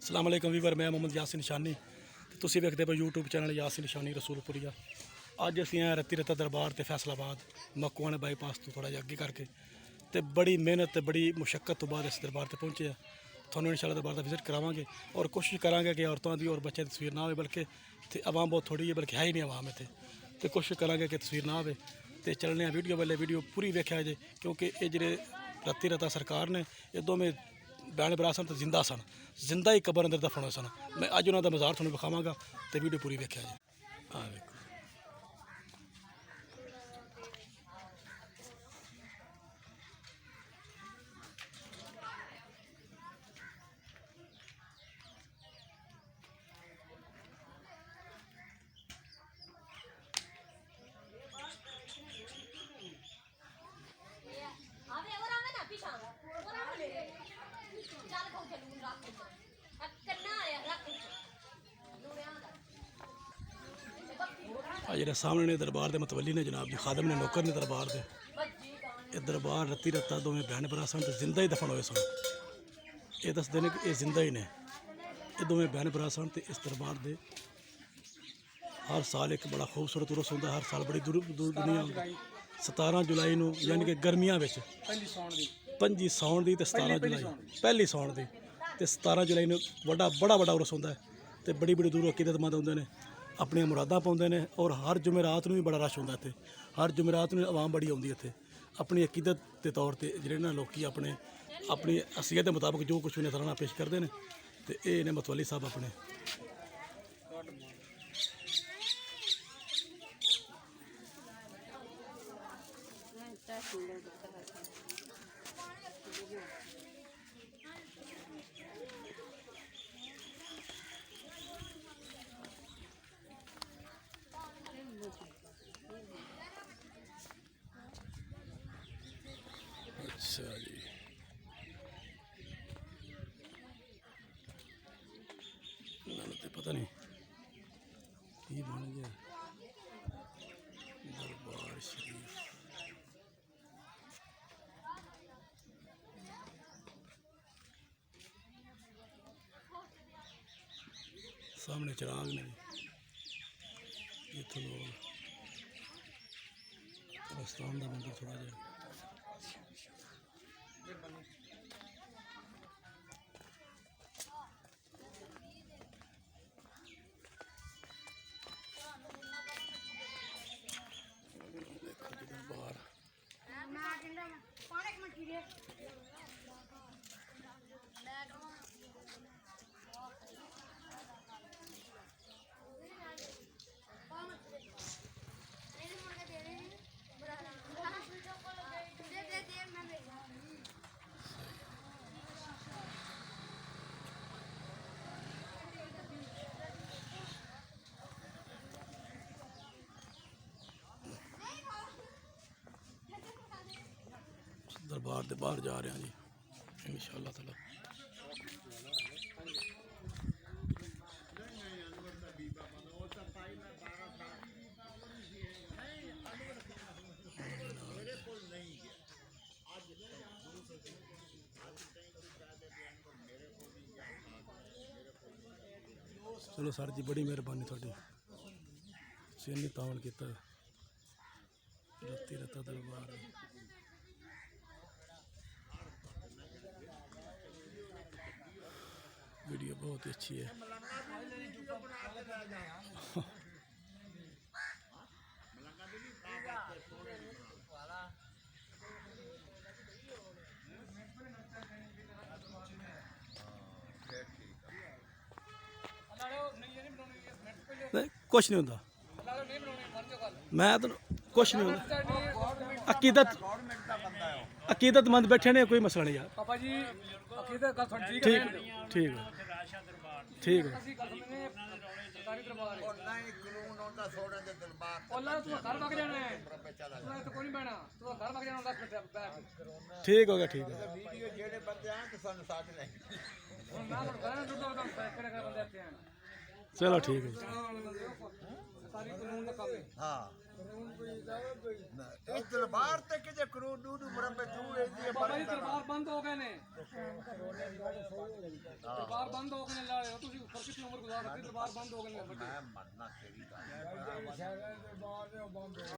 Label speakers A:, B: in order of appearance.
A: अस्सलाम वालेकुम वीवर, मैं मोहम्मद यासिन निशानी ते तुसीं वेखदे पए यूट्यूब चैनल यासिन निशानी रसूलपुरिया। अज असीं आए रत्ती रत्ता दरबार ते फैसलाबाद मक्कुआं ने बाईपास तो थोड़ा जिहा अग्गे करके ते बड़ी मेहनत ते बड़ी मुशक्कत तो बाद इस दरबार ते पहुंचे आ। तुहानूं इंशाअल्लाह दरबार दा विजिट करावांगे और कोशिश करांगे कि औरतों दी और बच्चों दी तस्वीर ना आवे, बल्कि इत्थे आवाम बहुत थोड़ी है, बल्कि है ही नहीं आवाम इत्थे। ते कोशिश करांगे कि तस्वीर ना आवे ते चलने आ वीडियो वाले वीडियो पूरी वेख्या जे, क्योंकि ये जेह्ड़े रत्ती रत्ता सरकार ने ये दोवें भैन भरा सन ते जिंदा सन, जिंदा ही कबर अंदर दफन होए सन। मैं अज उन्हां दा मज़ार तुहानूं विखावांगा ते वीडियो पूरी वेख्या जे। आ देखो जेह्ड़े सामने ने दरबार के मतवली ने जनाब जी, खादम ने नौकर ने दरबार के। ये दरबार रत्ती रत्ता दोवें भैन भरा सन ते जिंदा ही दफन होए सन। ये दसदे ने कि ये जिंदा ही ने, ये दोवें भैन भरा सन। ते इस दरबार दे हर साल एक बड़ा खूबसूरत उर्स होंदा, हर साल बड़ी दूर दूर दुनिया आंदी। 17 जुलाई नूं यानी कि गर्मियां विच 5 सौण दी ते 17 जुलाई पहली सौण दी ते 17 जुलाई नूं बड़ा उर्स होंदा है। ते बड़ी बड़ी दूरों अकीदतमंद आउंदे ने, अपनी मुरादां पाउंदे ने। और हर जुमेरात नूं भी बड़ा रश होंदा इत्थे, हर जुमेरात नूं आवाम बड़ी आउंदी इत्थे अपनी अकीदत के तौर पर। जेह्ड़े ना लोग अपनी असलियत के मुताबिक जो कुछ भी नजराना पेश करते हैं तो ये ने मतवली साहब अपने। अच्छा जी, तो पता नहीं ये बन गया दरबार शरीफ। सामने चिराग ने, इतों लोग राजस्थान का मंदिर थोड़ा जहा दरबार के बाहर जा रहे हैं जी इंशाअल्लाह ताला। चलो सर जी, बड़ी मेहरबानी थोड़ी, इन्नी तावन किया रत्ती रत्ता दरबार। वीडियो बहुत ही अच्छी है। नहीं कुछ नहीं होता, मैं तो कुछ नहीं होता। अकीदतमंद बैठे ने, कोई मसला नहीं यार। पापा जी ठीक ठीक है ठीक है। ठीक हो गया ठीक है। चलो ठीक है। हाँ इस दरबार तक के करोड़ दूर मुरब्बे दूर है। दरबार बंद हो गए ने, दरबार बंद हो गए कितनी उम्र गुजार रखी दरबार बंद हो गए
B: मैं मरना तेरी गल